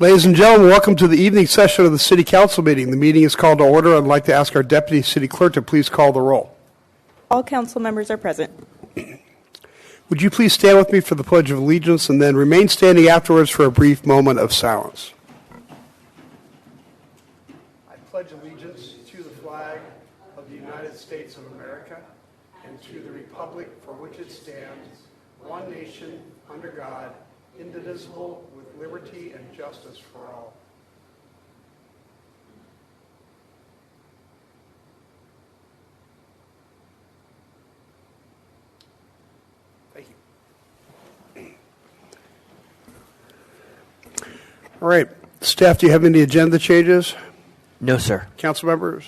Ladies and gentlemen, welcome to the evening session of the City Council meeting. The meeting is called to order. I'd like to ask our Deputy City Clerk to please call the roll. All council members are present. Would you please stand with me for the Pledge of Allegiance and then remain standing afterwards for a brief moment of silence. I pledge allegiance to the flag of the United States of America and to the republic for which it stands, one nation, under God, indivisible, with liberty and justice for all. Thank you. All right. Staff, do you have any agenda changes? No, sir. Council members?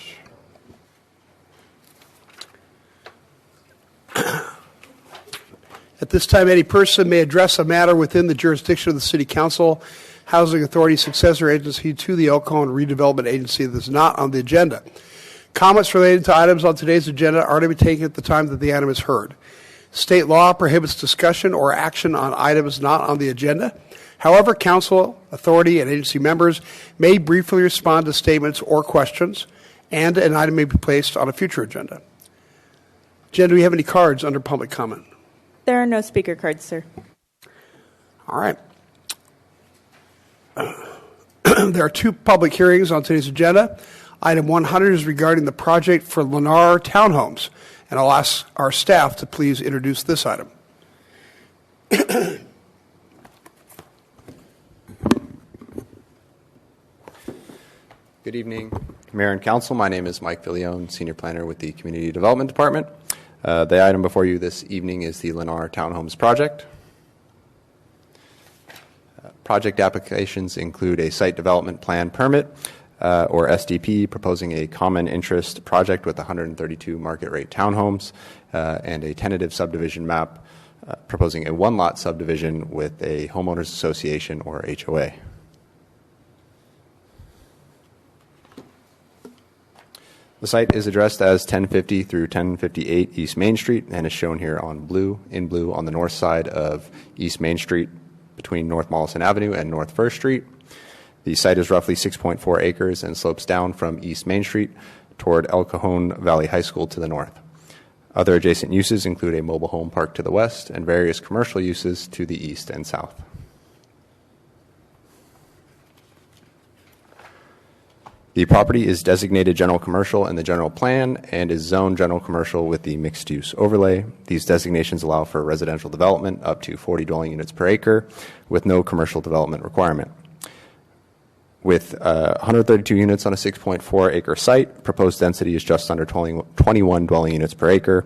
At this time, any person may address a matter within the jurisdiction of the City Council, Housing Authority, successor agency to the El Cajon Redevelopment Agency that is not on the agenda. Comments related to items on today's agenda are to be taken at the time that the item is heard. State law prohibits discussion or action on items not on the agenda. However, Council, Authority, and agency members may briefly respond to statements or questions, and an item may be placed on a future agenda. Jen, do we have any cards under public comment? There are no speaker cards, sir. All right. There are two public hearings on today's agenda. Item 100 is regarding the project for Lennar Townhomes, and I'll ask our staff to please introduce this item. Good evening, Mayor and Council. My name is Mike Villione, Senior Planner with the Community Development Department. The item before you this evening is the Lennar Townhomes project. Project applications include a Site Development Plan Permit, or SDP, proposing a common interest project with 132 market rate townhomes, and a tentative subdivision map proposing a one-lot subdivision with a homeowners association or HOA. The site is addressed as 1050 through 1058 East Main Street and is shown here in blue on the north side of East Main Street between North Mollison Avenue and North 1st Street. The site is roughly 6.4 acres and slopes down from East Main Street toward El Cajon Valley High School to the north. Other adjacent uses include a mobile home park to the west and various commercial uses to the east and south. The property is designated general commercial in the general plan and is zoned general commercial with the mixed use overlay. These designations allow for residential development up to 40 dwelling units per acre with no commercial development requirement. With 132 units on a 6.4 acre site, proposed density is just under 21 dwelling units per acre.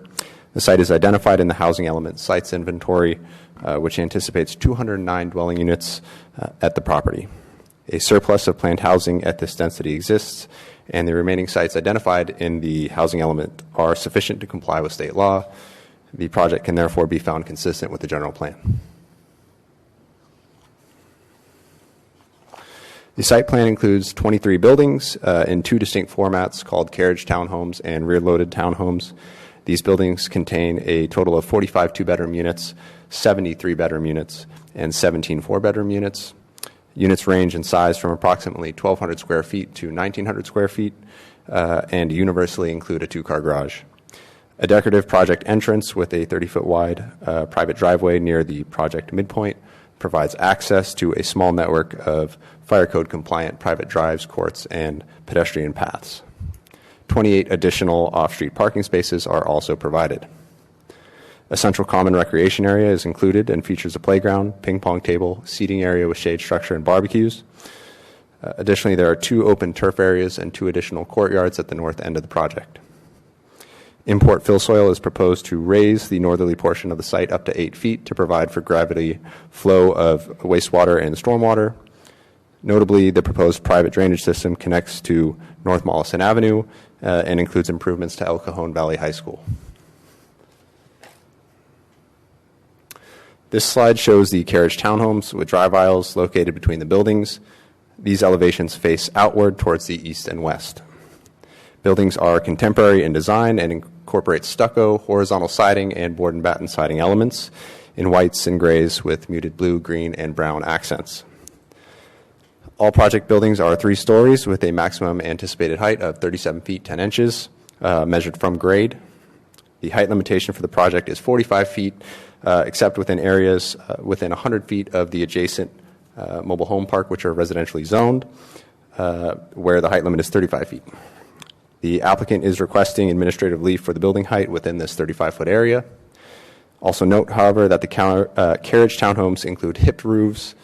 The site is identified in the housing element sites inventory, which anticipates 209 dwelling units at the property. A surplus of planned housing at this density exists, and the remaining sites identified in the housing element are sufficient to comply with state law. The project can therefore be found consistent with the general plan. The site plan includes 23 buildings in two distinct formats called carriage townhomes and rear-loaded townhomes. These buildings contain a total of 45 two-bedroom units, 70 three-bedroom units, and 17 four-bedroom units. Units range in size from approximately 1,200 square feet to 1,900 square feet and universally include a two-car garage. A decorative project entrance with a 30-foot wide private driveway near the project midpoint provides access to a small network of fire code compliant private drives, courts, and pedestrian paths. 28 additional off-street parking spaces are also provided. A central common recreation area is included and features a playground, ping pong table, seating area with shade structure and barbecues. Additionally, there are two open turf areas and two additional courtyards at the north end of the project. Import fill soil is proposed to raise the northerly portion of the site up to 8 feet to provide for gravity flow of wastewater and stormwater. Notably, the proposed private drainage system connects to North Mollison Avenue and includes improvements to El Cajon Valley High School. This slide shows the carriage townhomes with drive aisles located between the buildings. These elevations face outward towards the east and west. Buildings are contemporary in design and incorporate stucco, horizontal siding, and board and batten siding elements in whites and grays with muted blue, green, and brown accents. All project buildings are 3 stories with a maximum anticipated height of 37 feet 10 inches, measured from grade. The height limitation for the project is 45 feet, except within areas within 100 feet of the adjacent mobile home park, which are residentially zoned, where the height limit is 35 feet. The applicant is requesting administrative relief for the building height within this 35-foot area. Also note, however, that the carriage townhomes include hipped roofs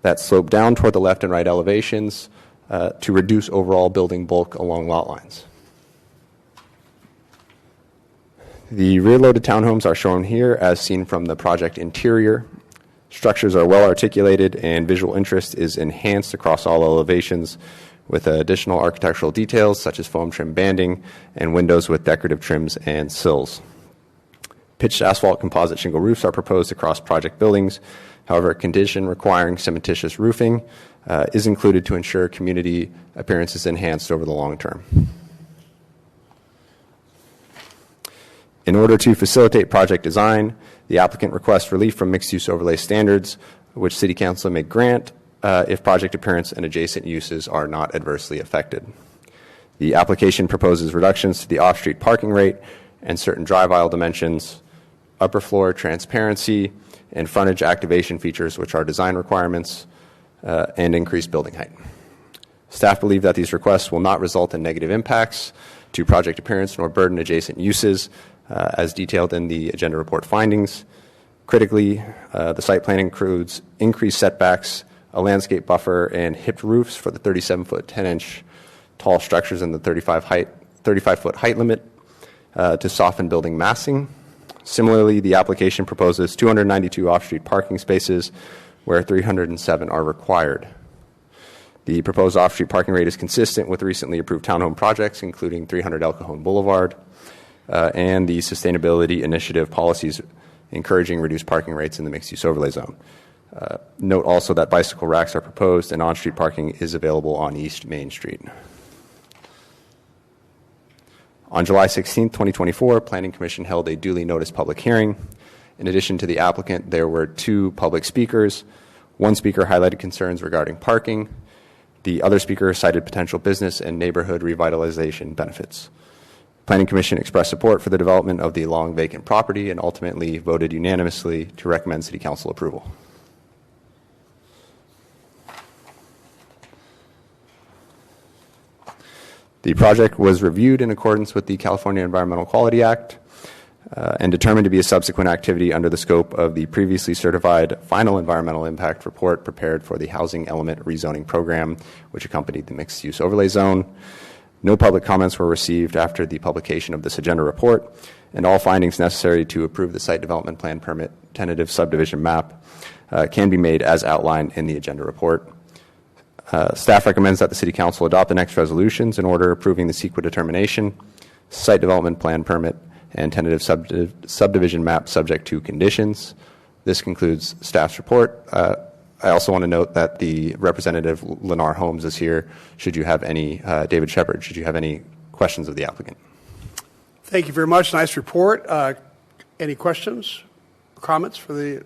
that slope down toward the left and right elevations to reduce overall building bulk along lot lines. The rear-loaded townhomes are shown here as seen from the project interior. Structures are well articulated and visual interest is enhanced across all elevations with additional architectural details such as foam trim banding and windows with decorative trims and sills. Pitched asphalt composite shingle roofs are proposed across project buildings. However, a condition requiring cementitious roofing is included to ensure community appearance is enhanced over the long term. In order to facilitate project design, the applicant requests relief from mixed-use overlay standards, which City Council may grant if project appearance and adjacent uses are not adversely affected. The application proposes reductions to the off-street parking rate and certain drive aisle dimensions, upper floor transparency, and frontage activation features, which are design requirements, and increased building height. Staff believe that these requests will not result in negative impacts to project appearance nor burden adjacent uses, as detailed in the agenda report findings. Critically, the site plan includes increased setbacks, a landscape buffer, and hipped roofs for the 37-foot 10-inch tall structures in the 35-foot height limit to soften building massing. Similarly, the application proposes 292 off-street parking spaces where 307 are required. The proposed off-street parking rate is consistent with recently approved townhome projects, including 300 El Cajon Boulevard, and the sustainability initiative policies encouraging reduced parking rates in the mixed-use overlay zone. Note also that bicycle racks are proposed and on-street parking is available on East Main Street. On July 16, 2024, Planning Commission held a duly noticed public hearing. In addition to the applicant, there were 2 public speakers. One speaker highlighted concerns regarding parking. The other speaker cited potential business and neighborhood revitalization benefits. Planning Commission expressed support for the development of the long vacant property and ultimately voted unanimously to recommend City Council approval. The project was reviewed in accordance with the California Environmental Quality Act and determined to be a subsequent activity under the scope of the previously certified final environmental impact report prepared for the housing element rezoning program, which accompanied the mixed-use overlay zone. No public comments were received after the publication of this agenda report, and all findings necessary to approve the site development plan permit tentative subdivision map can be made as outlined in the agenda report. Staff recommends that the City Council adopt the next resolutions in order approving the CEQA determination, site development plan permit, and tentative subdivision map subject to conditions. This concludes staff's report. I also want to note that the representative, Lennar Holmes, is here. Should you have any, David Shepard, should you have any questions of the applicant? Thank you very much. Nice report. Any questions, comments for the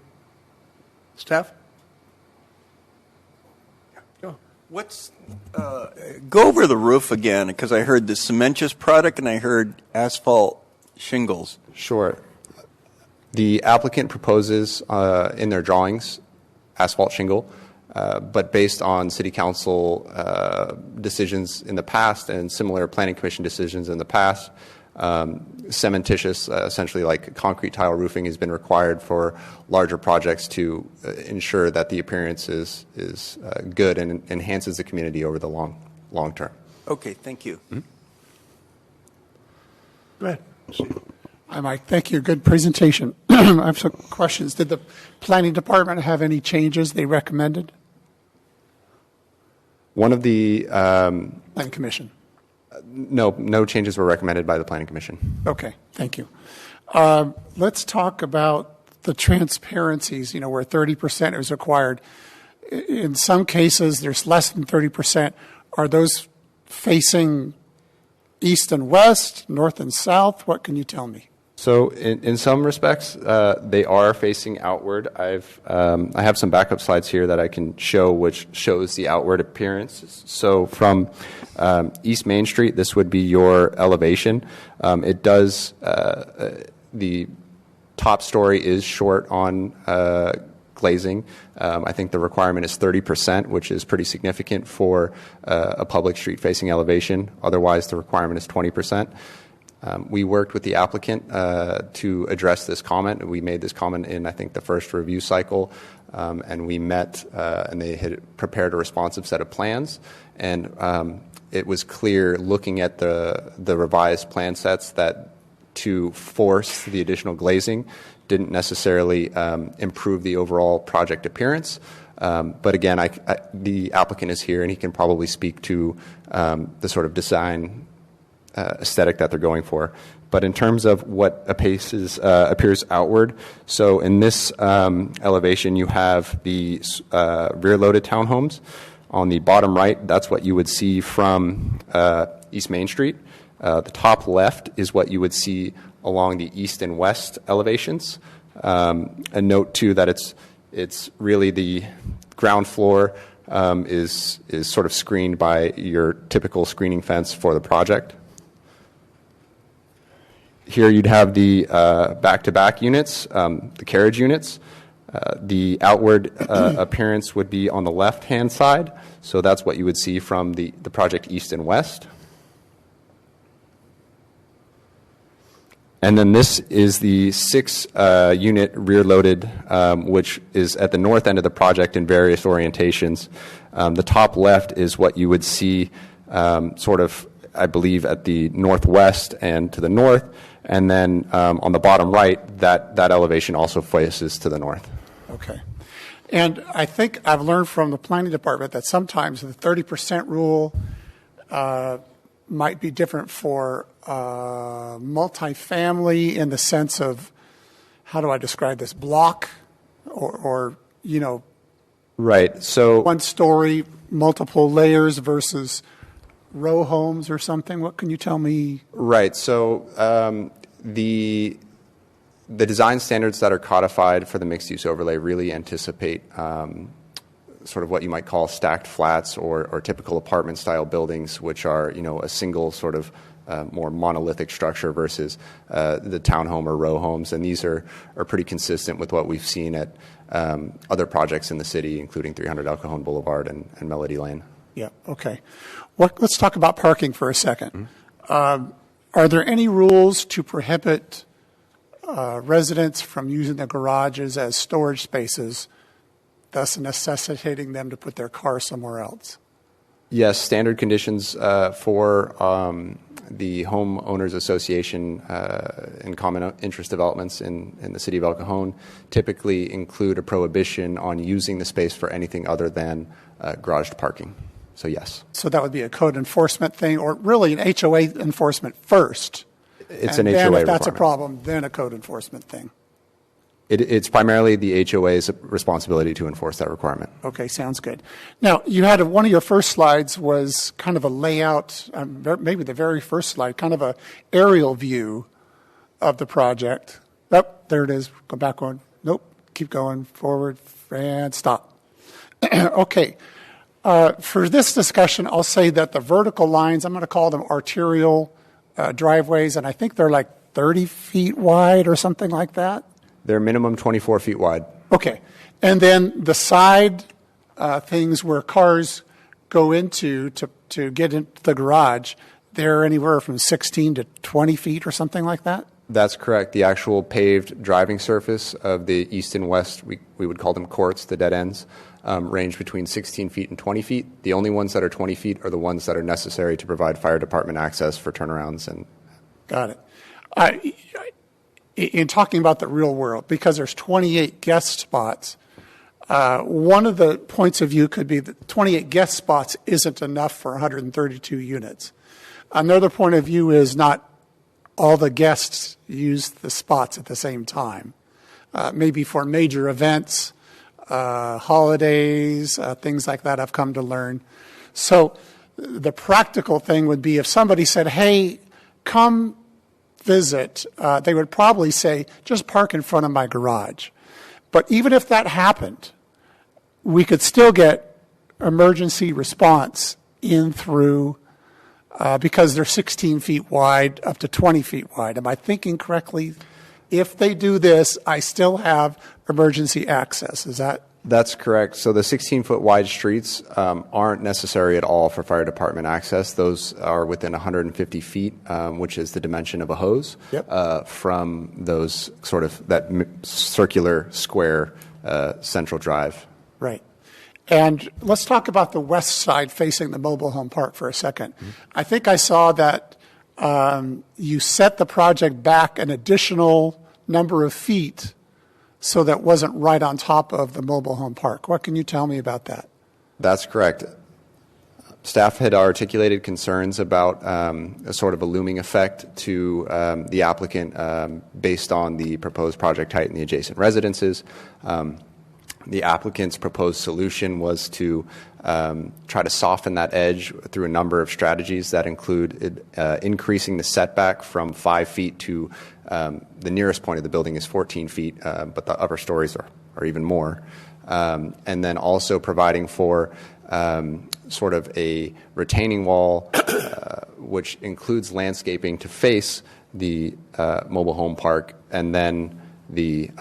staff? Go. Go over the roof again, because I heard the cementitious product and I heard asphalt shingles. Sure. The applicant proposes in their drawings asphalt shingle, but based on City Council decisions in the past and similar Planning Commission decisions in the past, cementitious, essentially like concrete tile roofing, has been required for larger projects to ensure that the appearance is good and enhances the community over the long term. Okay, thank you. Mm-hmm. Go ahead. Hi, Mike. Thank you. Good presentation. I have some questions. Did the planning department have any changes they recommended? One of the Planning commission. no changes were recommended by the Planning Commission. Okay. Thank you. Let's talk about the transparencies, where 30% is required. In some cases, there's less than 30%. Are those facing east and west, north and south? What can you tell me? So in some respects, they are facing outward. I have some backup slides here that I can show, which shows the outward appearance. So from East Main Street, this would be your elevation. It does, the top story is short on glazing. I think the requirement is 30%, which is pretty significant for a public street facing elevation. Otherwise, the requirement is 20%. We worked with the applicant to address this comment. We made this comment in, I think, the first review cycle, and we met, and they had prepared a responsive set of plans. And it was clear, looking at the revised plan sets, that to force the additional glazing didn't necessarily improve the overall project appearance. But again, the applicant is here, and he can probably speak to the sort of design aesthetic that they're going for. But in terms of what appears outward, so in this elevation, you have the rear-loaded townhomes. On the bottom right, that's what you would see from East Main Street. The top left is what you would see along the east and west elevations. And note, too, that it's really the ground floor is sort of screened by your typical screening fence for the project. Here you'd have the back-to-back units, the carriage units. The outward appearance would be on the left-hand side, so that's what you would see from the project east and west. And then this is the 6-unit rear-loaded, which is at the north end of the project in various orientations. The top left is what you would see sort of, I believe, at the northwest and to the north. And then on the bottom right, that elevation also faces to the north. Okay. And I think I've learned from the planning department that sometimes the 30% rule might be different for multifamily in the sense of, how do I describe this, block or Right. So one story, multiple layers versus row homes or something. What can you tell me? Right. So the design standards that are codified for the mixed-use overlay really anticipate sort of what you might call stacked flats or typical apartment-style buildings, which are a single sort of more monolithic structure versus the townhome or row homes. And these are pretty consistent with what we've seen at other projects in the city, including 300 El Cajon Boulevard and Melody Lane. Yeah, okay. Let's talk about parking for a second. Are there any rules to prohibit residents from using the garages as storage spaces, thus necessitating them to put their car somewhere else? Yes, standard conditions for the Homeowners Association and Common Interest Developments in the city of El Cajon typically include a prohibition on using the space for anything other than garaged parking. So yes. So that would be a code enforcement thing, or really an HOA enforcement first. It's and an then HOA if that's a requirement. problem, then a code enforcement thing. It's primarily the HOA's responsibility to enforce that requirement. Okay, sounds good. Now, you had one of your first slides was kind of a layout, maybe the very first slide, kind of a aerial view of the project. Oh, there it is. Go back one. Nope. Keep going forward and stop. Okay. For this discussion, I'll say that the vertical lines, I'm going to call them arterial driveways, and I think they're like 30 feet wide or something like that. They're minimum 24 feet wide. Okay. And then the side things where cars go into to get into the garage, they're anywhere from 16 to 20 feet or something like that? That's correct. The actual paved driving surface of the east and west, we would call them courts, the dead ends, range between 16 feet and 20 feet. The only ones that are 20 feet are the ones that are necessary to provide fire department access for turnarounds. Got it. In talking about the real world, because there's 28 guest spots, one of the points of view could be that 28 guest spots isn't enough for 132 units. Another point of view is not all the guests use the spots at the same time. Maybe for major events, holidays, things like that I've come to learn. So the practical thing would be if somebody said, hey, come visit, they would probably say, just park in front of my garage. But even if that happened, we could still get emergency response in through, because they're 16 feet wide, up to 20 feet wide. Am I thinking correctly? If they do this, I still have emergency access. Is that? That's correct. So the 16-foot wide streets aren't necessary at all for fire department access. Those are within 150 feet, which is the dimension of a hose, from those sort of that circular square central drive. Right. And let's talk about the west side facing the mobile home park for a second. Mm-hmm. I think I saw that you set the project back an additional number of feet so that wasn't right on top of the mobile home park. What can you tell me about that? That's correct. Staff had articulated concerns about a sort of a looming effect to the applicant based on the proposed project height and the adjacent residences. The applicant's proposed solution was to try to soften that edge through a number of strategies that include increasing the setback from 5 feet to the nearest point of the building is 14 feet, but the upper stories are even more. And then also providing for sort of a retaining wall, which includes landscaping to face the mobile home park, and then the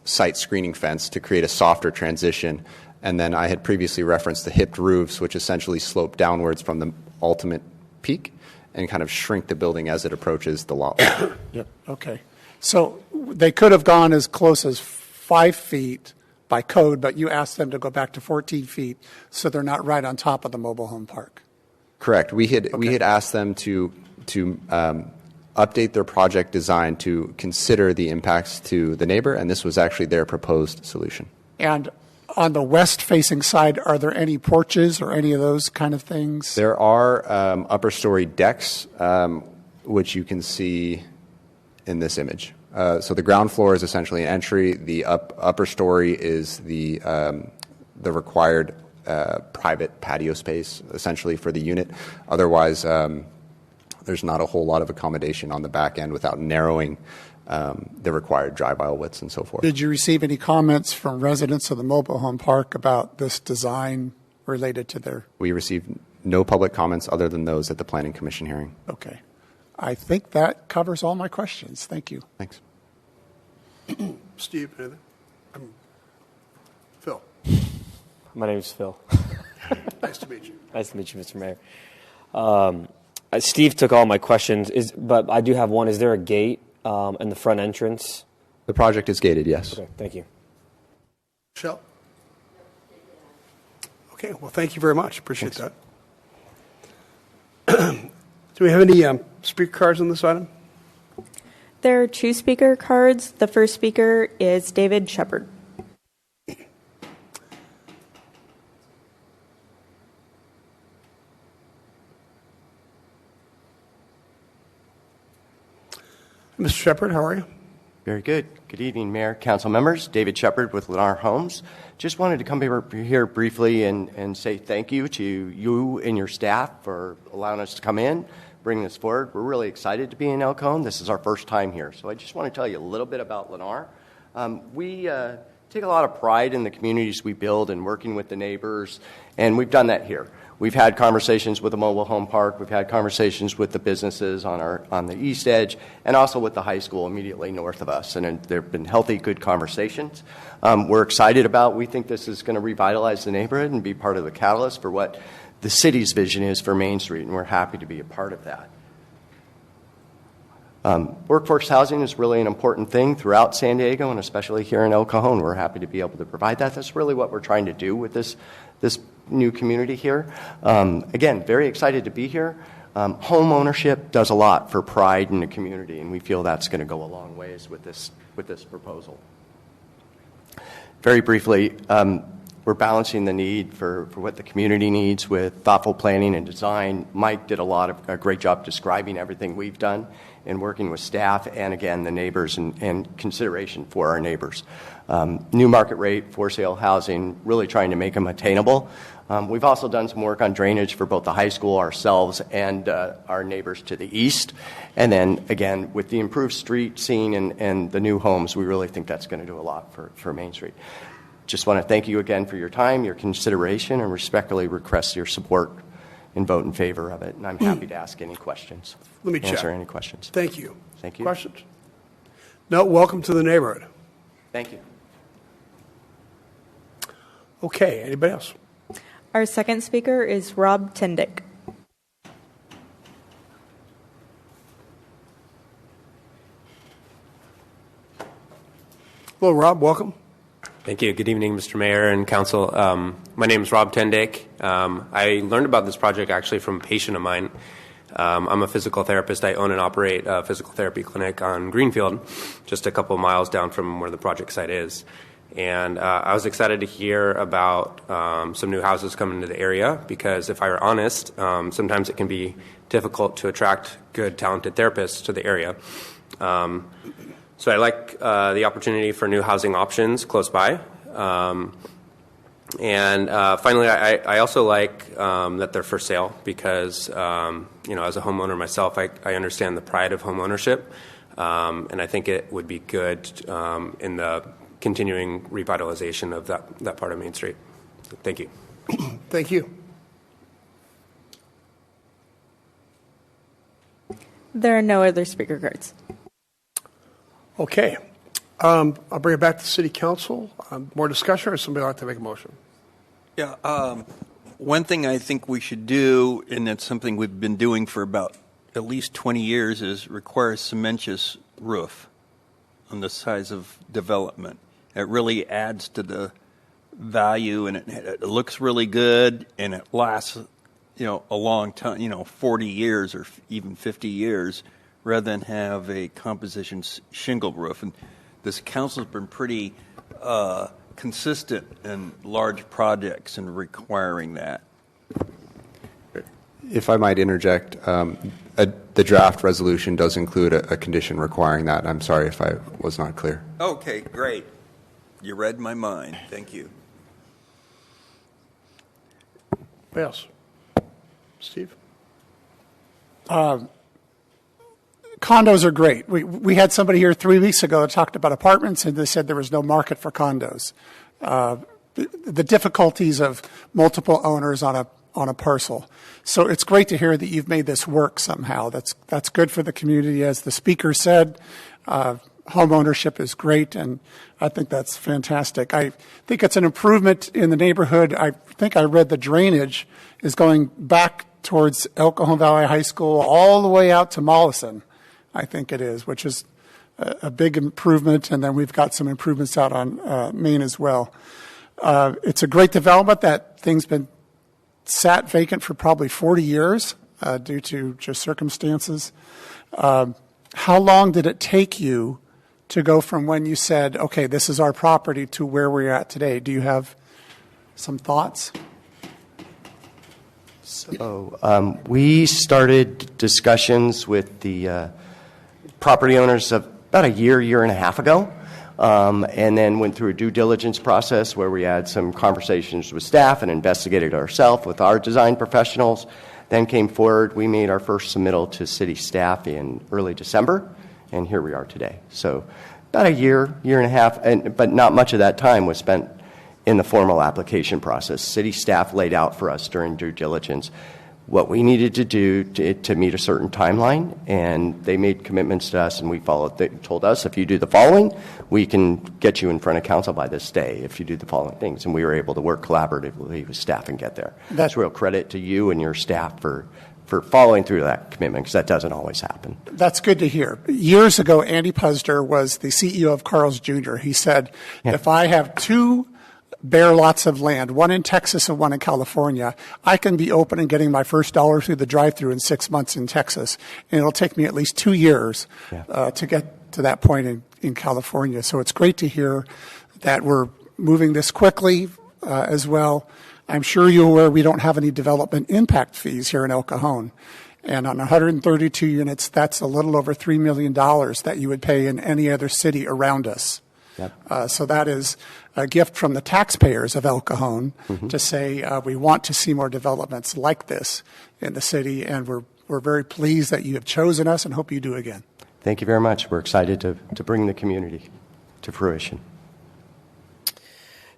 site screening fence to create a softer transition. And then I had previously referenced the hipped roofs, which essentially slope downwards from the ultimate peak and kind of shrink the building as it approaches the lot line. Yep. Okay. So they could have gone as close as 5 feet by code, but you asked them to go back to 14 feet so they're not right on top of the mobile home park. Correct. We had asked them to update their project design to consider the impacts to the neighbor, and this was actually their proposed solution. And on the west-facing side, are there any porches or any of those kind of things? There are upper story decks, which you can see in this image. So the ground floor is essentially an entry. The upper story is the required private patio space, essentially, for the unit. Otherwise, there's not a whole lot of accommodation on the back end without narrowing the required drive aisle widths and so forth. Did you receive any comments from residents of the mobile home park about this design related to their? We received no public comments other than those at the Planning Commission hearing. Okay. I think that covers all my questions. Thank you. Thanks. Steve, anything? Phil. My name is Phil. Nice to meet you. Nice to meet you, Mr. Mayor. Steve took all my questions, but I do have one. Is there a gate in the front entrance? The project is gated, yes. Okay, thank you. Michelle? Okay, well, thank you very much. Appreciate Thanks. that. Do we have any speaker cards on this item? There are 2 speaker cards. The first speaker is David Shepard. Mr. Shepard, how are you? Very good. Good evening, Mayor, Council members. David Shepard with Lennar Homes. Just wanted to come here briefly and say thank you to you and your staff for allowing us to come in, bring this forward. We're really excited to be in El Cajon. This is our first time here. So I just want to tell you a little bit about Lennar. We take a lot of pride in the communities we build and working with the neighbors, and we've done that here. We've had conversations with the mobile home park. We've had conversations with the businesses on the east edge, and also with the high school immediately north of us. And there have been healthy, good conversations. We're excited about. We think this is going to revitalize the neighborhood and be part of the catalyst for what the city's vision is for Main Street, and we're happy to be a part of that. Workforce housing is really an important thing throughout San Diego, and especially here in El Cajon. We're happy to be able to provide that. That's really what we're trying to do with this new community here. Again, very excited to be here. Home ownership does a lot for pride in the community, and we feel that's going to go a long ways with this proposal. Very briefly, we're balancing the need for what the community needs with thoughtful planning and design. Mike did a great job describing everything we've done and working with staff and, again, the neighbors and consideration for our neighbors. New market rate, for sale housing, really trying to make them attainable. We've also done some work on drainage for both the high school, ourselves, and our neighbors to the east. And then, again, with the improved street scene and the new homes, we really think that's going to do a lot for Main Street. Just want to thank you again for your time, your consideration, and respectfully request your support and vote in favor of it. And I'm happy to ask any questions. Let me answer check. any questions. Thank you. Thank you. Questions? No, welcome to the neighborhood. Thank you. Okay, anybody else? Our second speaker is Rob Tendick. Hello, Rob, welcome. Thank you. Good evening, Mr. Mayor and Council. My name is Rob Tendick. I learned about this project actually from a patient of mine. I'm a physical therapist. I own and operate a physical therapy clinic on Greenfield, just a couple of miles down from where the project site is. And I was excited to hear about some new houses coming to the area because, if I were honest, sometimes it can be difficult to attract good, talented therapists to the area. So I like the opportunity for new housing options close by. And finally, I also like that they're for sale because, as a homeowner myself, I understand the pride of home ownership. And I think it would be good in the continuing revitalization of that part of Main Street. Thank you. Thank you. There are no other speaker cards. Okay. I'll bring it back to City Council. More discussion, or somebody like to make a motion? Yeah. One thing I think we should do, and it's something we've been doing for about at least 20 years, is require a cementous roof on the size of development. It really adds to the value, and it looks really good, and it lasts, a long time, 40 years or even 50 years, rather than have a composition shingle roof. And this council's been pretty consistent in large projects in requiring that. If I might interject, the draft resolution does include a condition requiring that. I'm sorry if I was not clear. Okay, great. You read my mind. Thank you. Yes. Steve? Condos are great. We had somebody here 3 weeks ago that talked about apartments, and they said there was no market for condos. The difficulties of multiple owners on a parcel. So it's great to hear that you've made this work somehow. That's good for the community. As the speaker said, home ownership is great, and I think that's fantastic. I think it's an improvement in the neighborhood. I think I read the drainage is going back towards El Cajon Valley High School all the way out to Mollison, I think it is, which is a big improvement. And then we've got some improvements out on Main as well. It's a great development. That thing's been sat vacant for probably 40 years due to just circumstances. How long did it take you to go from when you said, okay, this is our property, to where we're at today? Do you have some thoughts? So we started discussions with the property owners about a year and a half ago, and then went through a due diligence process where we had some conversations with staff and investigated ourselves with our design professionals. Then came forward. We made our first submittal to city staff in early December, and here we are today. So about a year and a half, but not much of that time was spent in the formal application process. City staff laid out for us during due diligence what we needed to do to meet a certain timeline, and they made commitments to us, and we followed. They told us, if you do the following, we can get you in front of council by this day if you do the following things, and we were able to work collaboratively with staff and get there. That's real credit to you and your staff for following through that commitment, because that doesn't always happen. That's good to hear. Years ago, Andy Puzder was the CEO of Carl's Jr. He said, if I have two bare lots of land, one in Texas and one in California, I can be open and getting my first dollar through the drive-through in 6 months in Texas. And it'll take me at least 2 years to get to that point in California. So it's great to hear that we're moving this quickly. as well. I'm sure you're aware we don't have any development impact fees here in El Cajon. And on 132 units, that's a little over $3 million that you would pay in any other city around us. Yep. So that is a gift from the taxpayers of El Cajon to say we want to see more developments like this in the city, and we're very pleased that you have chosen us and hope you do again. Thank you very much. We're excited to bring the community to fruition.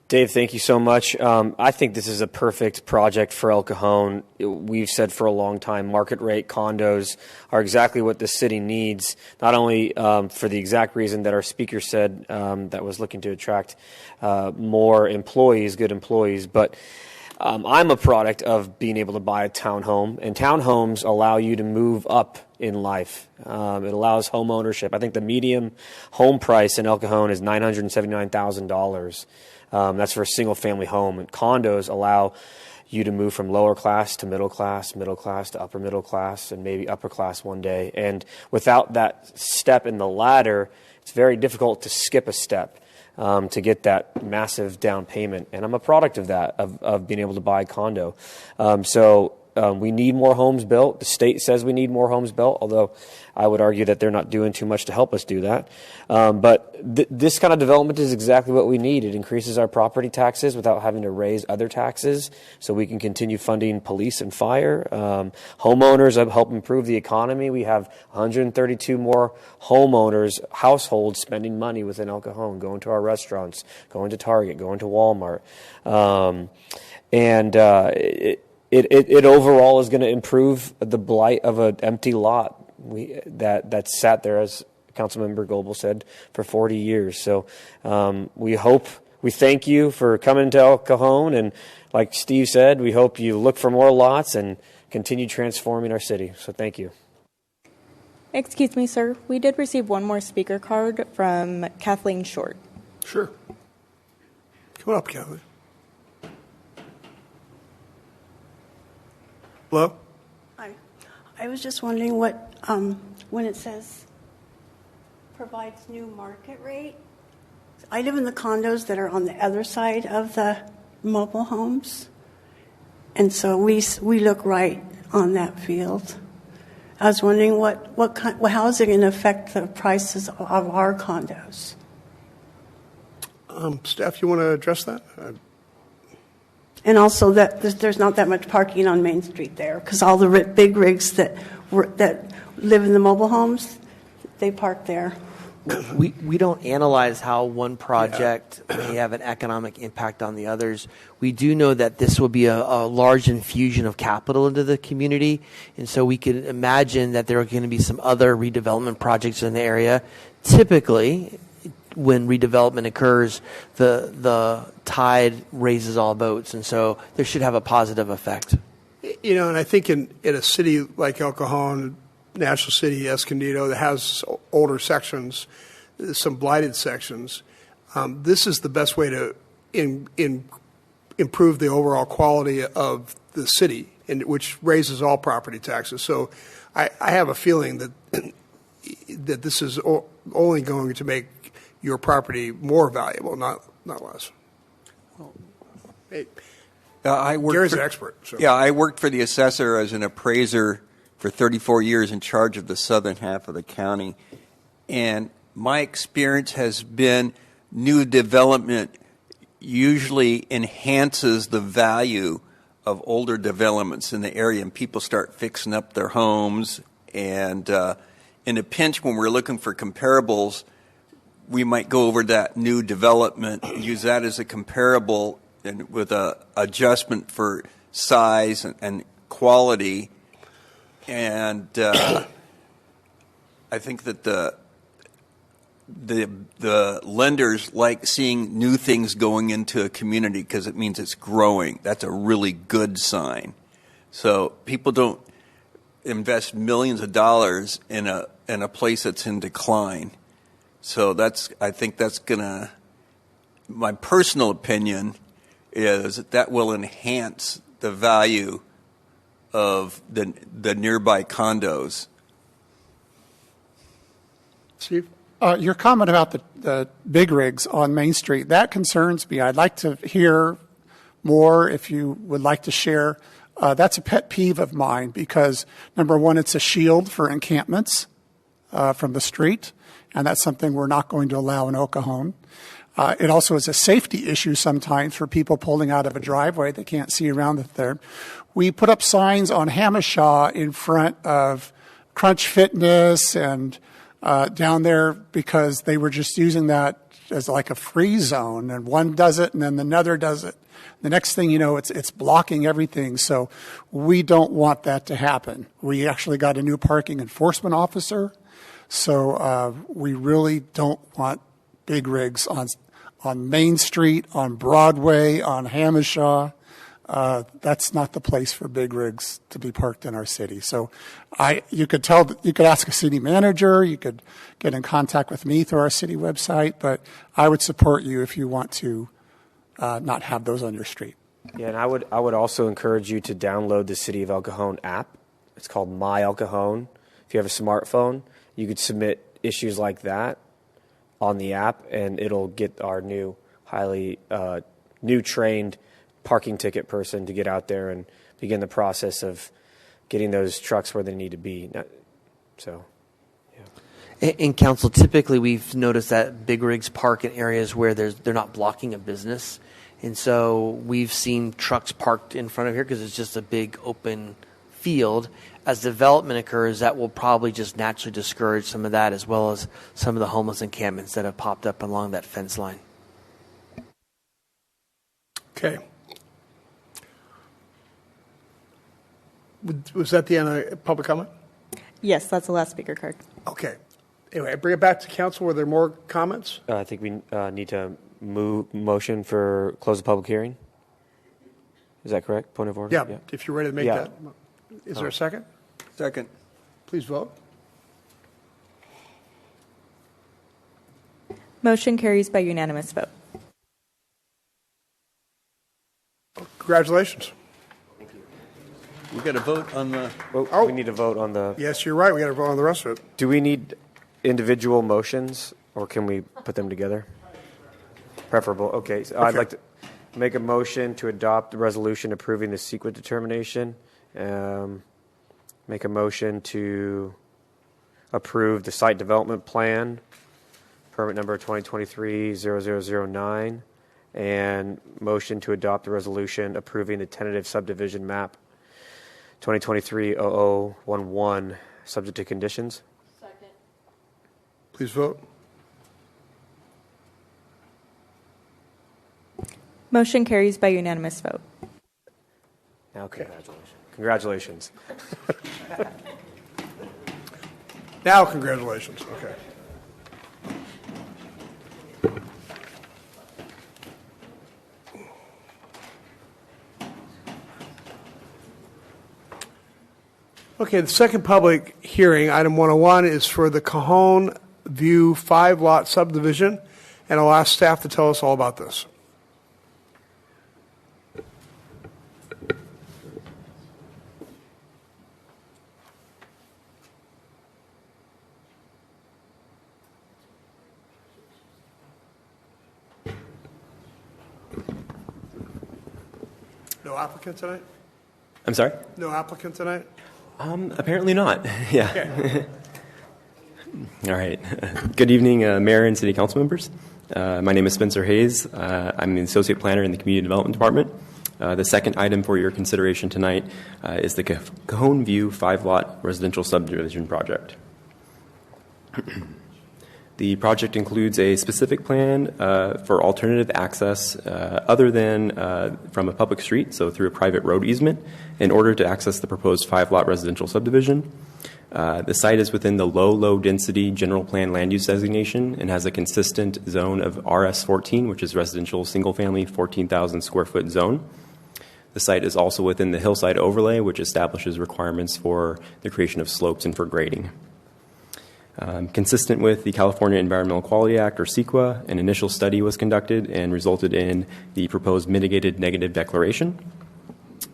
Dave, thank you so much. I think this is a perfect project for El Cajon. We've said for a long time, market rate condos are exactly what the city needs, not only for the exact reason that our speaker said that was looking to attract more employees, good employees, but I'm a product of being able to buy a townhome, and townhomes allow you to move up in life. It allows home ownership. I think the median home price in El Cajon is $979,000. That's for a single-family home. And condos allow you to move from lower class to middle class to upper middle class, and maybe upper class one day. And without that step in the ladder, it's very difficult to skip a step to get that massive down payment. And I'm a product of that, of being able to buy a condo. We need more homes built. The state says we need more homes built, although I would argue that they're not doing too much to help us do that. But this kind of development is exactly what we need. It increases our property taxes without having to raise other taxes, so we can continue funding police and fire. Homeowners help improve the economy. We have 132 more homeowners, households spending money within El Cajon, going to our restaurants, going to Target, going to Walmart. It overall is going to improve the blight of an empty lot that sat there, as Councilmember Goebel said, for 40 years. So we thank you for coming to El Cajon, and like Steve said, we hope you look for more lots and continue transforming our city. So thank you. Excuse me, sir. We did receive one more speaker card from Kathleen Short. Sure. Come on up, Kathleen. Hello? Hi. I was just wondering what, when it says provides new market rate, I live in the condos that are on the other side of the mobile homes, and so we look right on that field. I was wondering how is it going to affect the prices of our condos? Staff, you want to address that? And also that there's not that much parking on Main Street there, because all the big rigs that live in the mobile homes, they park there. We don't analyze how one project may have an economic impact on the others. We do know that this will be a large infusion of capital into the community, and so we can imagine that there are going to be some other redevelopment projects in the area. Typically, when redevelopment occurs, the tide raises all boats, and so this should have a positive effect. You know, and I think in a city like El Cajon, National City, Escondido, that has older sections, some blighted sections, this is the best way to improve the overall quality of the city, which raises all property taxes. So I have a feeling that this is only going to make your property more valuable, not less. Gary's an expert. So. Yeah, I worked for the assessor as an appraiser for 34 years in charge of the southern half of the county. And my experience has been new development usually enhances the value of older developments in the area, and people start fixing up their homes. And in a pinch, when we're looking for comparables, we might go over that new development, use that as a comparable, and with a adjustment for size and quality. And I think that the lenders like seeing new things going into a community because it means it's growing. That's a really good sign. So people don't invest millions of dollars in a place that's in decline. So I think that's gonna. My personal opinion is that will enhance the value of the nearby condos. Steve? Your comment about the big rigs on Main Street, that concerns me. I'd like to hear more if you would like to share. That's a pet peeve of mine because, number one, it's a shield for encampments from the street, and that's something we're not going to allow in El Cajon. It also is a safety issue sometimes for people pulling out of a driveway. They can't see around it there. We put up signs on Hamishaw in front of Crunch Fitness and down there because they were just using that as like a free zone, and one does it and then another does it. The next thing you know, it's blocking everything. So we don't want that to happen. We actually got a new parking enforcement officer. So we really don't want big rigs on Main Street, on Broadway, on Hamishaw. That's not the place for big rigs to be parked in our city. So you could ask a city manager, you could get in contact with me through our city website, but I would support you if you want to not have those on your street. Yeah, and I would also encourage you to download the City of El Cajon app. It's called My El Cajon. If you have a smartphone, you could submit issues like that on the app, and it'll get our new trained parking ticket person to get out there and begin the process of getting those trucks where they need to be. So, yeah. In council, typically we've noticed that big rigs park in areas where they're not blocking a business. And so we've seen trucks parked in front of here because it's just a big open field. As development occurs, that will probably just naturally discourage some of that, as well as some of the homeless encampments that have popped up along that fence line. Okay. Was that the end of public comment? Yes, that's the last speaker card. Okay. Anyway, I bring it back to council. Were there more comments? I think we need to motion for close the public hearing. Is that correct? Point of order? Yeah, if you're ready to make that. Is there a second? Second. Please vote. Motion carries by unanimous vote. Congratulations. We got to vote on the. We need to vote on the. Yes, you're right. We got to vote on the rest of it. Do we need individual motions, or can we put them together? Preferable. Okay. So I'd like to make a motion to adopt the resolution approving the CEQA determination. Make a motion to approve the site development plan, permit number 2023-0009, and motion to adopt the resolution approving the tentative subdivision map 2023-0011, subject to conditions. Second. Please vote. Motion carries by unanimous vote. Now, congratulations. Now, congratulations. Okay. Okay, the second public hearing, item 101, is for the Cajon View 5-lot subdivision, and I'll ask staff to tell us all about this. No applicant tonight? I'm sorry? No applicant tonight? Apparently not. Yeah. Okay. All right. Good evening, Mayor and City Council members. My name is Spencer Hayes. I'm the Associate Planner in the Community Development Department. The second item for your consideration tonight is the Cajon View 5-lot residential subdivision project. The project includes a specific plan for alternative access other than from a public street, so through a private road easement, in order to access the proposed 5-lot residential subdivision. The site is within the low density general plan land use designation and has a consistent zone of RS14, which is residential single family 14,000 square foot zone. The site is also within the hillside overlay, which establishes requirements for the creation of slopes and for grading. Consistent with the California Environmental Quality Act, or CEQA, an initial study was conducted and resulted in the proposed mitigated negative declaration.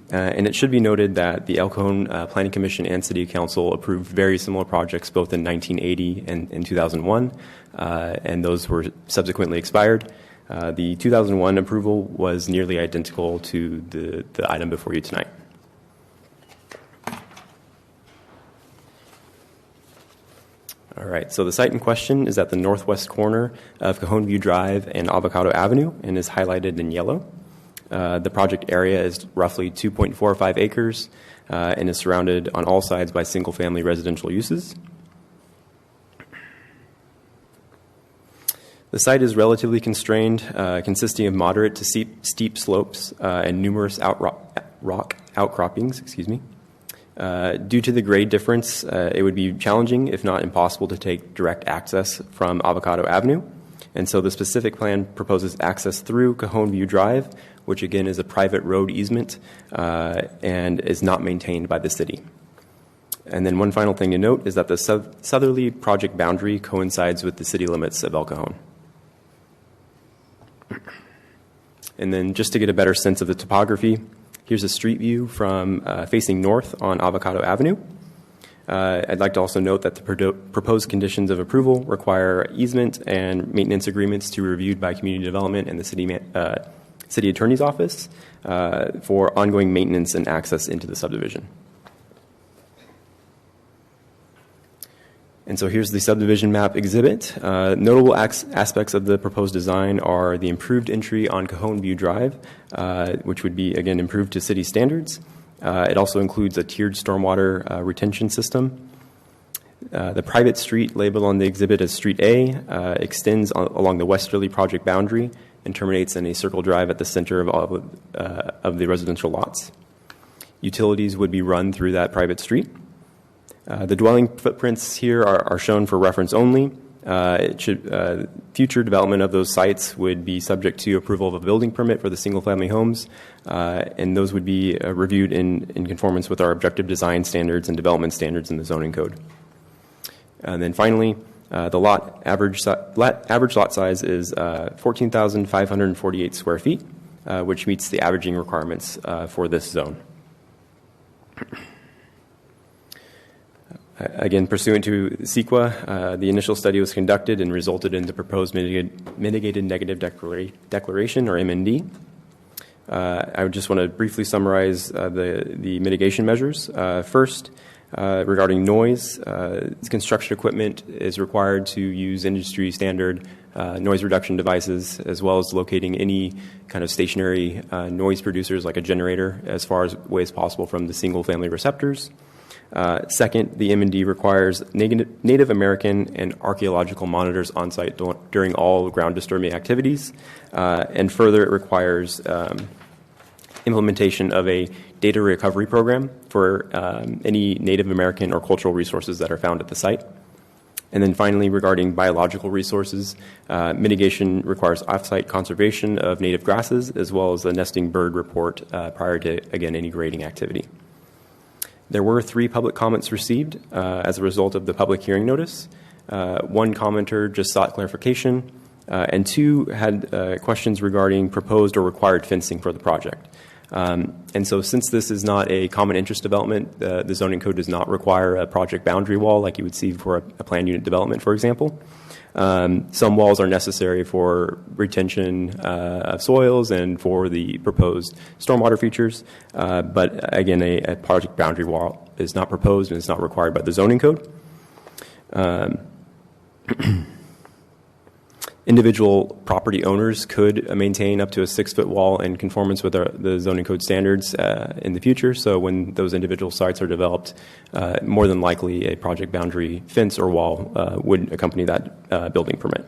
And it should be noted that the El Cajon Planning Commission and City Council approved very similar projects both in 1980 and in 2001, and those were subsequently expired. The 2001 approval was nearly identical to the item before you tonight. All right, so the site in question is at the northwest corner of Cajon View Drive and Avocado Avenue and is highlighted in yellow. The project area is roughly 2.45 acres and is surrounded on all sides by single-family residential uses. The site is relatively constrained, consisting of moderate to steep slopes and numerous rock outcroppings. Due to the grade difference, it would be challenging, if not impossible, to take direct access from Avocado Avenue. And so the specific plan proposes access through Cajon View Drive, which again is a private road easement and is not maintained by the city. And then one final thing to note is that the southerly project boundary coincides with the city limits of El Cajon. And then just to get a better sense of the topography, here's a street view from facing north on Avocado Avenue. I'd like to also note that the proposed conditions of approval require easement and maintenance agreements to be reviewed by Community Development and the City Attorney's Office for ongoing maintenance and access into the subdivision. And so here's the subdivision map exhibit. Notable aspects of the proposed design are the improved entry on Cajon View Drive, which would be, again, improved to city standards. It also includes a tiered stormwater retention system. The private street labeled on the exhibit as Street A extends along the westerly project boundary and terminates in a circle drive at the center of the residential lots. Utilities would be run through that private street. The dwelling footprints here are shown for reference only. Future development of those sites would be subject to approval of a building permit for the single-family homes, and those would be reviewed in conformance with our objective design standards and development standards in the zoning code. And then finally, the average lot size is 14,548 square feet, which meets the averaging requirements for this zone. Again, pursuant to CEQA, the initial study was conducted and resulted in the proposed mitigated negative declaration, or MND. I would just want to briefly summarize the mitigation measures. First, regarding noise, construction equipment is required to use industry standard noise reduction devices, as well as locating any kind of stationary noise producers like a generator as far away as possible from the single-family receptors. Second, the M&D requires Native American and archaeological monitors on site during all ground disturbing activities. And further, it requires implementation of a data recovery program for any Native American or cultural resources that are found at the site. And then finally, regarding biological resources, mitigation requires off-site conservation of native grasses, as well as a nesting bird report prior to, again, any grading activity. There were 3 public comments received as a result of the public hearing notice. One commenter just sought clarification, and 2 had questions regarding proposed or required fencing for the project. And so since this is not a common interest development, the zoning code does not require a project boundary wall like you would see for a planned unit development, for example. Some walls are necessary for retention of soils and for the proposed stormwater features, but again, a project boundary wall is not proposed and is not required by the zoning code. Individual property owners could maintain up to a 6-foot wall in conformance with the zoning code standards in the future. So when those individual sites are developed, more than likely a project boundary fence or wall would accompany that building permit.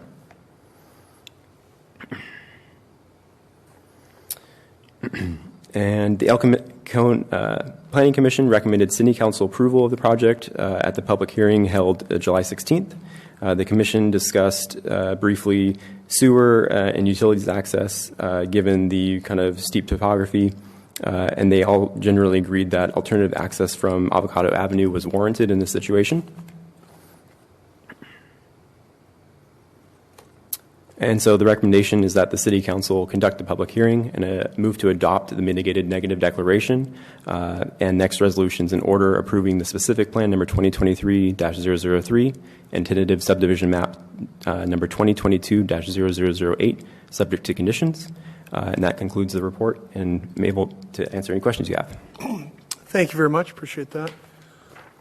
And the El Cajon Planning Commission recommended City Council approval of the project at the public hearing held July 16th. The Commission discussed briefly sewer and utilities access given the kind of steep topography, and they all generally agreed that alternative access from Avocado Avenue was warranted in this situation. And so the recommendation is that the City Council conduct a public hearing and move to adopt the mitigated negative declaration and next resolutions in order approving the specific plan number 2023-003 and tentative subdivision map number 2022-0008, subject to conditions. And that concludes the report, and I'm able to answer any questions you have. Thank you very much. Appreciate that.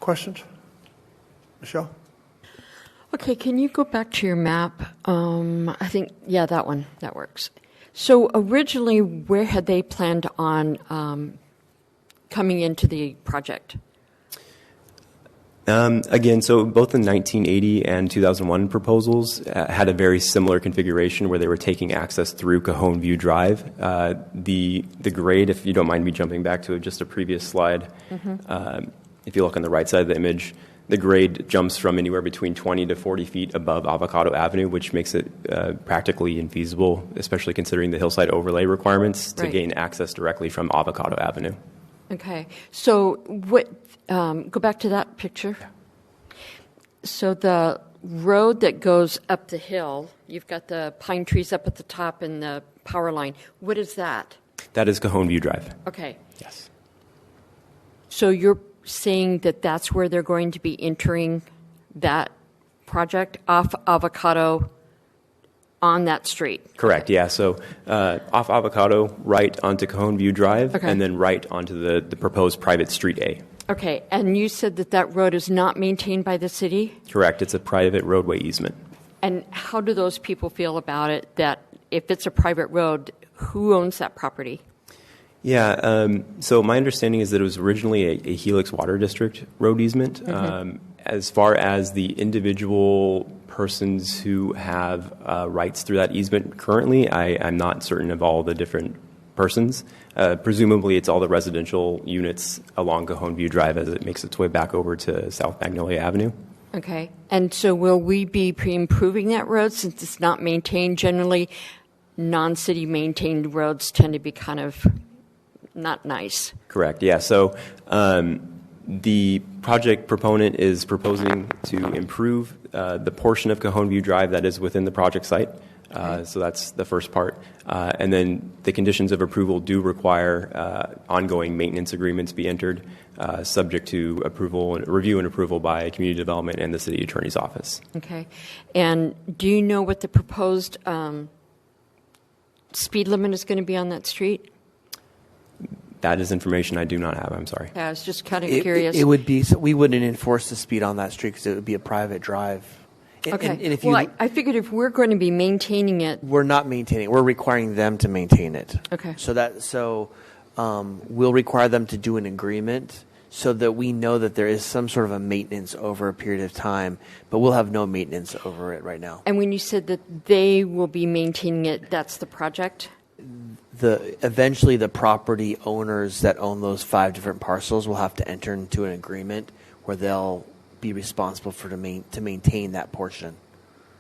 Questions? Michelle? Okay, can you go back to your map? I think, yeah, that one, that works. So originally, where had they planned on coming into the project? Again, so both the 1980 and 2001 proposals had a very similar configuration where they were taking access through Cajon View Drive. The grade, if you don't mind me jumping back to just a previous slide, if you look on the right side of the image, the grade jumps from anywhere between 20 to 40 feet above Avocado Avenue, which makes it practically infeasible, especially considering the hillside overlay requirements to gain access directly from Avocado Avenue. Okay, so what? Go back to that picture. So the road that goes up the hill, you've got the pine trees up at the top and the power line. What is that? That is Cajon View Drive. Okay. Yes. So you're saying that that's where they're going to be entering that project off Avocado on that street? Correct, yeah. So off Avocado, right onto Cajon View Drive, and then right onto the proposed private Street A. Okay, and you said that that road is not maintained by the city? Correct, it's a private roadway easement. And how do those people feel about it, that if it's a private road, who owns that property? Yeah, so my understanding is that it was originally a Helix Water District road easement. As far as the individual persons who have rights through that easement currently, I'm not certain of all the different persons. Presumably, it's all the residential units along Cajon View Drive as it makes its way back over to South Magnolia Avenue. Okay, and so will we be improving that road since it's not maintained? Generally, non-city maintained roads tend to be kind of not nice. Correct, yeah. So the project proponent is proposing to improve the portion of Cajon View Drive that is within the project site. So that's the first part. And then the conditions of approval do require ongoing maintenance agreements be entered, subject to approval and review and approval by community development and the city attorney's office. Okay. And do you know what the proposed speed limit is going to be on that street? That is information I do not have. I'm sorry. Yeah, I was just kind of curious. It would be, so we wouldn't enforce the speed on that street because it would be a private drive. Okay. And if well, I figured if we're going to be maintaining it. We're not maintaining it. We're requiring them to maintain it. Okay. So we'll require them to do an agreement so that we know that there is some sort of a maintenance over a period of time, but we'll have no maintenance over it right now. And when you said that they will be maintaining it, that's the project? Eventually the property owners that own those 5 different parcels will have to enter into an agreement where they'll be responsible to maintain that portion.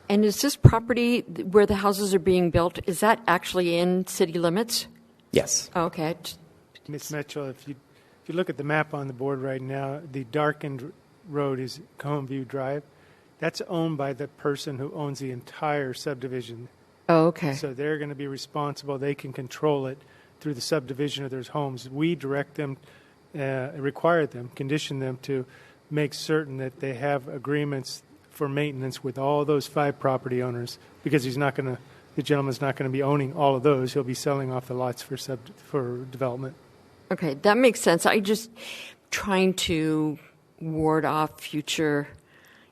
And is this property where the houses are being built, is that actually in city limits? Yes. Oh, okay. Ms. Mitchell, if you look at the map on the board right now, the darkened road is Cajon View Drive. That's owned by the person who owns the entire subdivision. Oh, okay. So they're going to be responsible. They can control it through the subdivision of their homes. We direct them, require them, condition them to make certain that they have agreements for maintenance with all those 5 property owners, because the gentleman's not going to be owning all of those. He'll be selling off the lots for development. Okay, that makes sense. I just trying to ward off future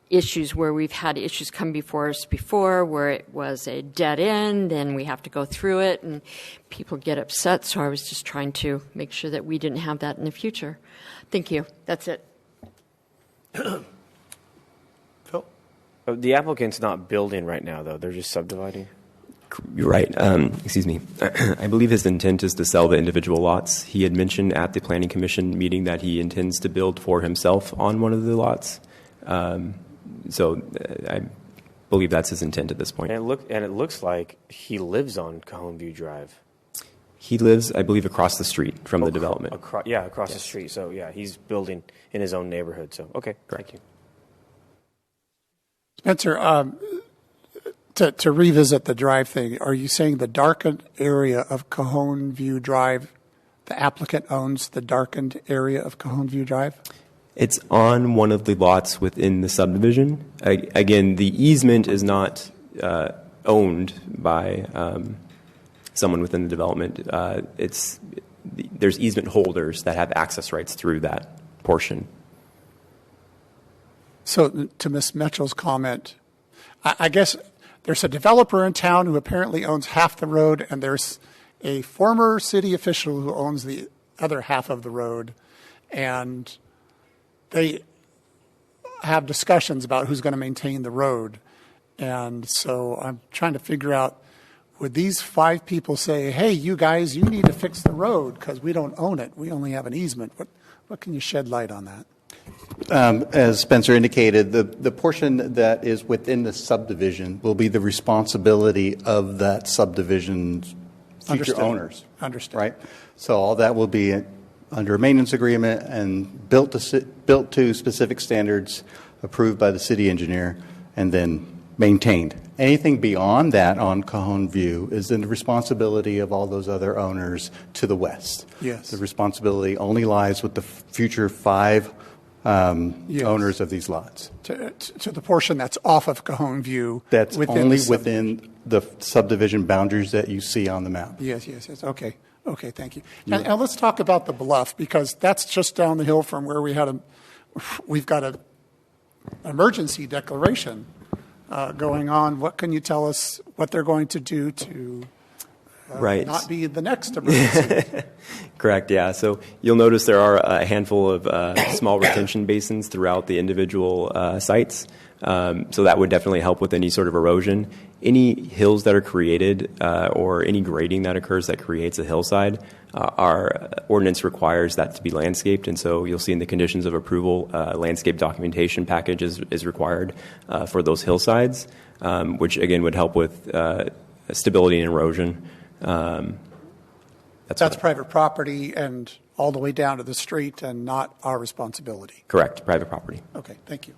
issues where we've had issues come before us before, where it was a dead end and we have to go through it and people get upset. So I was just trying to make sure that we didn't have that in the future. Thank you. That's it. Phil? The applicant's not building right now, though. They're just subdividing. You're right. Excuse me. I believe his intent is to sell the individual lots. He had mentioned at the Planning Commission meeting that he intends to build for himself on one of the lots. So I believe that's his intent at this point. And it looks like he lives on Cajon View Drive. He lives, I believe, across the street from the development. Across the street. So, yeah, he's building in his own neighborhood. So, okay, thank you. Spencer, To revisit the drive thing, are you saying the darkened area of Cajon View Drive, the applicant owns the darkened area of Cajon View Drive? It's on one of the lots within the subdivision. Again, the easement is not owned by someone within the development. There's easement holders that have access rights through that portion. So to Ms. Mitchell's comment, I guess there's a developer in town who apparently owns half the road, and there's a former city official who owns the other half of the road, and they have discussions about who's going to maintain the road. And so I'm trying to figure out, would these 5 people say, hey, you guys, you need to fix the road because we don't own it. We only have an easement. What can you shed light on that? As Spencer indicated, the portion that is within the subdivision will be the responsibility of that subdivision's future owners. Understood. Right? So all that will be under a maintenance agreement and built to specific standards approved by the city engineer and then maintained. Anything beyond that on Cajon View is in the responsibility of all those other owners to the west. Yes. The responsibility only lies with the future 5 owners of these lots. To the portion that's off of Cajon View. That's only the within the subdivision boundaries that you see on the map. Yes. Okay, thank you. And let's talk about the bluff, because that's just down the hill from where we've got an emergency declaration going on. What can you tell us what they're going to do to not be the next emergency? Correct, yeah. So you'll notice there are a handful of small retention basins throughout the individual sites. So that would definitely help with any sort of erosion. Any hills that are created or any grading that occurs that creates a hillside, our ordinance requires that to be landscaped. And so you'll see in the conditions of approval, landscape documentation package is required for those hillsides, which again would help with stability and erosion. That's private property and all the way down to the street and not our responsibility. Correct, private property. Okay, thank you.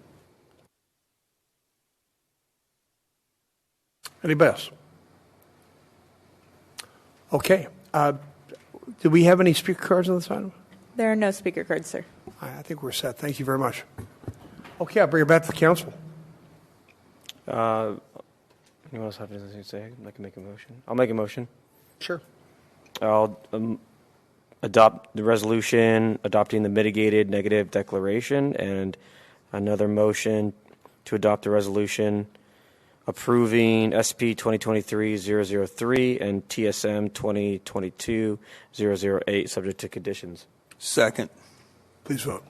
Anybody else? Okay. Do we have any speaker cards on this item? There are no speaker cards, sir. I think we're set. Thank you very much. Okay, I'll bring it back to the council. Anyone else have anything to say? I can make a motion. I'll make a motion. Sure. I'll adopt the resolution adopting the mitigated negative declaration, and another motion to adopt the resolution approving SP 2023-003 and TSM 2022-008 subject to conditions. Second. Please vote.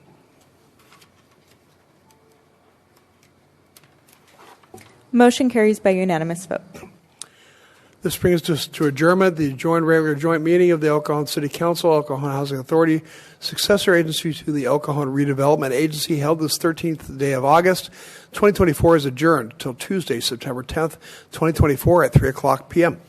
Motion carries by unanimous vote. This brings us to adjournment, the regular joint meeting of the El Cajon City Council, El Cajon Housing Authority, successor agency to the El Cajon Redevelopment Agency, held this 13th day of August. 2024 is adjourned until Tuesday, September 10th, 2024 at 3 o'clock p.m.